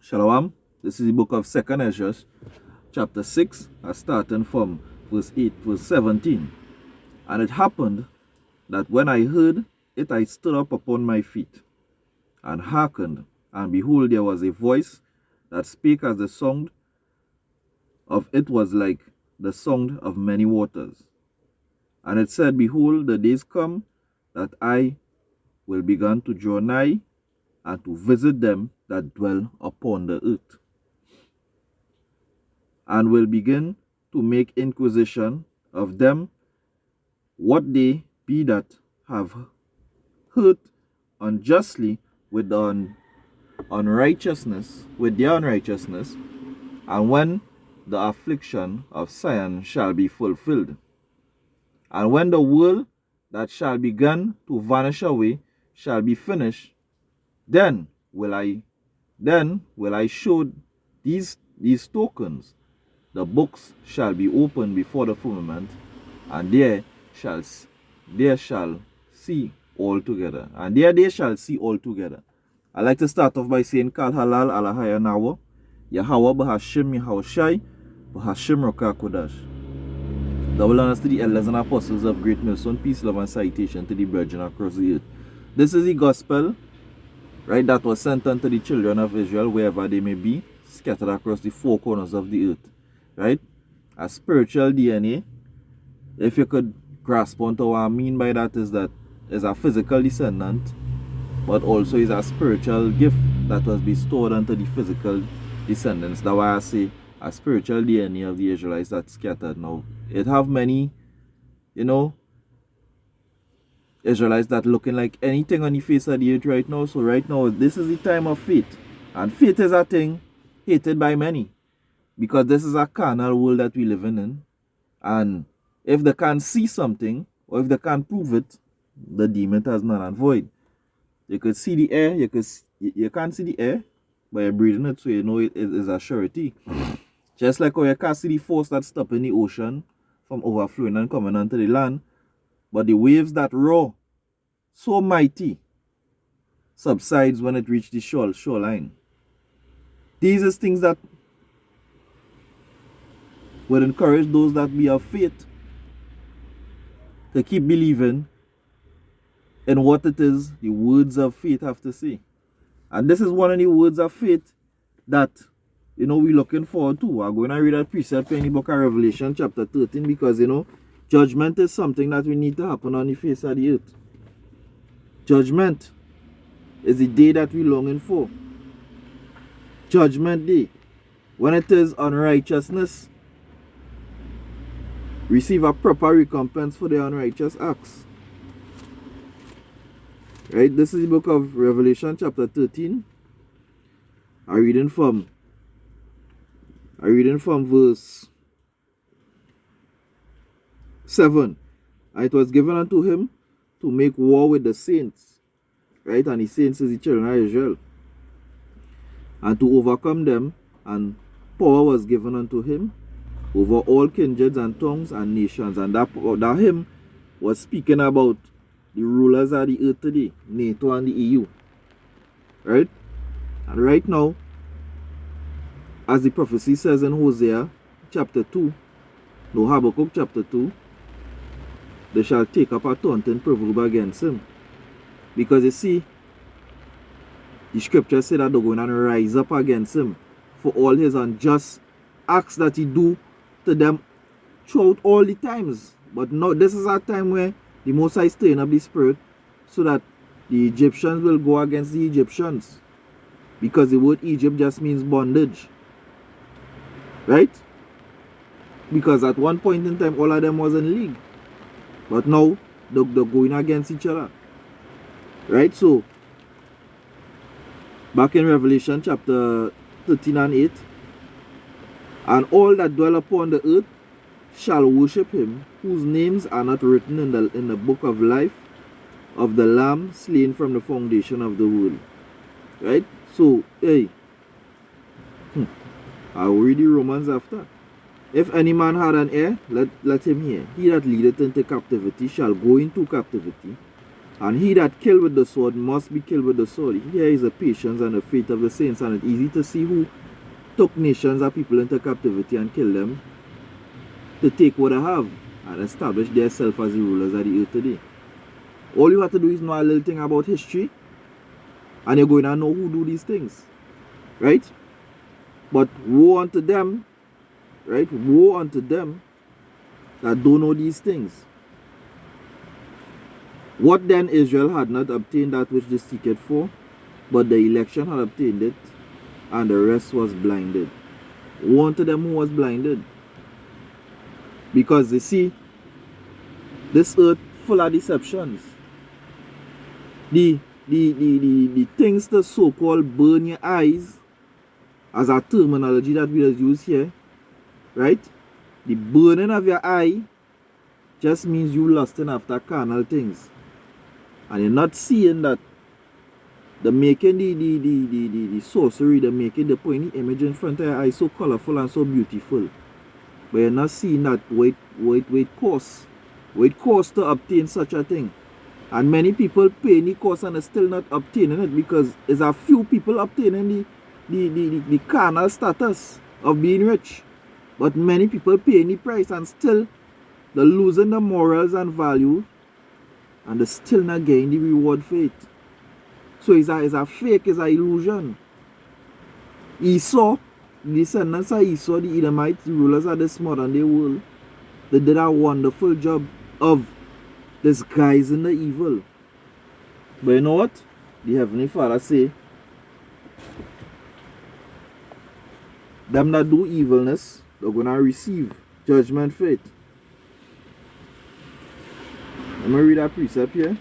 Shalom. This is the book of 2nd Ezra, chapter 6, starting from verse 8, verse 17. And it happened that when I heard it, I stood up upon my feet, and hearkened, and behold, there was a voice that spake as the sound of it was like the sound of many waters. And it said, Behold, the days come that I will begin to draw nigh, and to visit them that dwell upon the earth, and will begin to make inquisition of them what they be that have hurt unjustly with unrighteousness, with their unrighteousness, and when the affliction of Zion shall be fulfilled, and when the world that shall begin to vanish away shall be finished, then will I show these tokens. The books shall be opened before the firmament, and there shall see all together. And there they shall see all together. I like to start off by saying, Kal Halal Alahaya Nawa, Yahweh Bahashim Yahushai, Bahashim Rokakodash. Double honors to the elders and apostles of Great Millstone, peace, love, and citation to the brethren across the earth. This is the gospel, right, that was sent unto the children of Israel, wherever they may be, scattered across the four corners of the earth. Right? A spiritual DNA, if you could grasp onto what I mean by that, is a physical descendant, but also is a spiritual gift that was bestowed onto the physical descendants. That's why I say a spiritual DNA of the Israelites that's scattered now. It have many, Israelites that looking like anything on the face of the earth right now. So right now, this is the time of faith. And faith is a thing hated by many, because this is a carnal world that we live in. And if they can't see something, or if they can't prove it, the demon has none and void. You could see the air, you can't see the air, but you're breathing it, so you know it is a surety. Just like how you can't see the force that's stopping the ocean from overflowing and coming onto the land, but the waves that roar so mighty subsides when it reaches the shoreline. These are things that would encourage those that be of faith to keep believing in what it is the words of faith have to say. And this is one of the words of faith that, we're looking forward to. I'm going to read a precept in the book of Revelation chapter 13, because, judgment is something that we need to happen on the face of the earth. Judgment is the day that we're longing for. Judgment day, when it is unrighteousness receive a proper recompense for their unrighteous acts. Right? This is the book of Revelation chapter 13. I'm reading from verse 7. And it was given unto him to make war with the saints. Right? And the saints is the children of Israel. And to overcome them, and power was given unto him over all kindreds and tongues and nations. And that him was speaking about the rulers of the earth today, NATO and the EU. Right? And right now, as the prophecy says in Hosea chapter 2, no, Habakkuk chapter 2, they shall take up a taunting proverb against him. Because you see, the scripture said that they're going to rise up against him for all his unjust acts that he do to them throughout all the times. But now this is a time where the Most High is stirring up the spirit so that the Egyptians will go against the Egyptians. Because the word Egypt just means bondage. Right? Because at one point in time all of them was in league. But now they're going against each other. Right? So back in Revelation chapter 13 and 8, and all that dwell upon the earth shall worship him, whose names are not written in the book of life of the Lamb slain from the foundation of the world. Right? So, hey, I'll read the Romans after. If any man had an ear, let him hear. He that leadeth into captivity shall go into captivity. And he that killed with the sword must be killed with the sword. Here is the patience and the faith of the saints, and it's easy to see who took nations and people into captivity and killed them to take what they have and establish themselves as the rulers of the earth today. All you have to do is know a little thing about history, and you're going to know who do these things, right? But woe unto them, right? Woe unto them that don't know these things. What then Israel had not obtained that which they seeked for, but the election had obtained it, and the rest was blinded. Woe unto them who was blinded. Because they see this earth full of deceptions. The things to so-called burn your eyes, as a terminology that we just use here, right? The burning of your eye just means you lusting after carnal things. And you're not seeing that the making the sorcery, the making the pointy image in front of your eye so colorful and so beautiful. But you're not seeing that what it costs. What it costs to obtain such a thing. And many people pay the cost and are still not obtaining it, because there's a few people obtaining the carnal status of being rich. But many people paying the price and still they're losing the morals and value, and they're still not getting the reward for it. So it's a fake, it's an illusion. Esau, the descendants of Esau, the Edomites, the rulers of this modern day world, they did a wonderful job of disguising the evil. But you know what? The Heavenly Father say, them that do evilness, they're going to receive judgment for it. Let me read that precept here.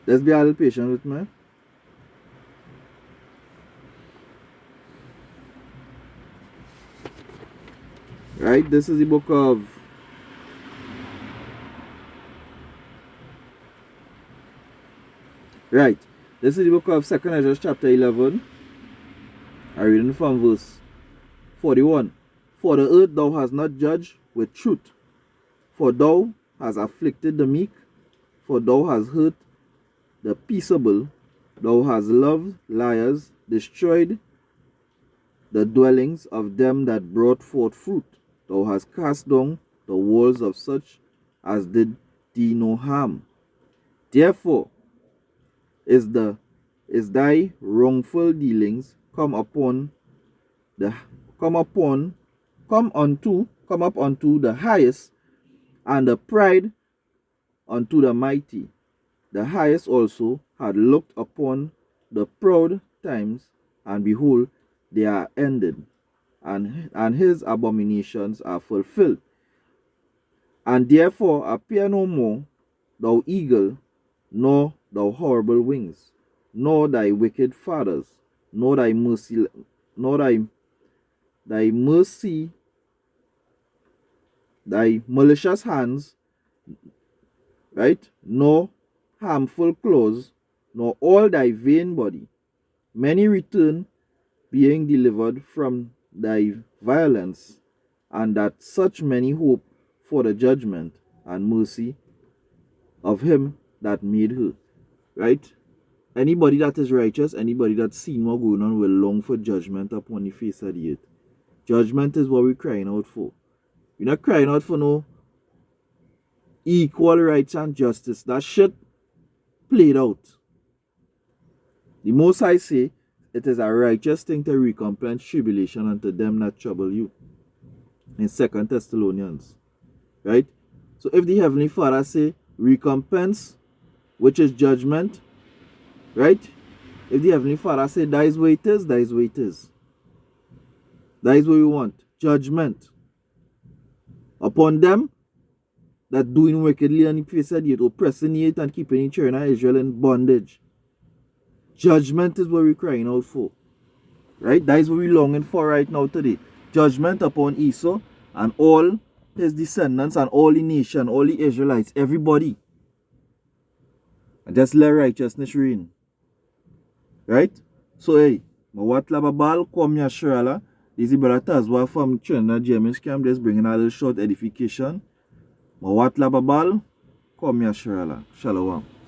Let's be a little patient with me. Right, this is the book of this is the book of 2nd Ezra chapter 11. I read from verse 41. For the earth thou hast not judged with truth, for thou hast afflicted the meek, for thou hast hurt the peaceable, thou hast loved liars, destroyed the dwellings of them that brought forth fruit. Thou hast cast down the walls of such as did thee no harm. Therefore is thy wrongful dealings come up unto the highest, and the pride unto the mighty. The highest also had looked upon the proud times, and behold, they are ended, and his abominations are fulfilled. And therefore appear no more, thou eagle, nor thou horrible wings, nor thy wicked fathers, nor thy mercy, thy malicious hands, right? Nor harmful claws, nor all thy vain body. Many return, being delivered from thy violence, and that such many hope for the judgment and mercy of him that made her. Right? Anybody that is righteous, anybody that's seen what going on, will long for judgment upon the face of the earth. Judgment is what we're crying out for. We're not crying out for no equal rights and justice. That shit played out. The Most High say, it is a righteous thing to recompense tribulation unto them that trouble you. In 2 Thessalonians. Right? So if the Heavenly Father say recompense, which is judgment, right? If the Heavenly Father say that is what it is, that is what it is. That is what we want. Judgment upon them that doing wickedly on the face of the earth, oppressing it and keeping the children of Israel in bondage. Judgment is what we're crying out for. Right? That is what we're longing for right now today. Judgment upon Esau and all his descendants and all the nation, all the Israelites, everybody. And just let righteousness reign. Right? So hey, Mawat Lababal, come here, Sherala. This is Brother Tazwa from Trinidad James Camp, just bringing a little short edification. Mawat Lababal, come here, Sherala. Shalom.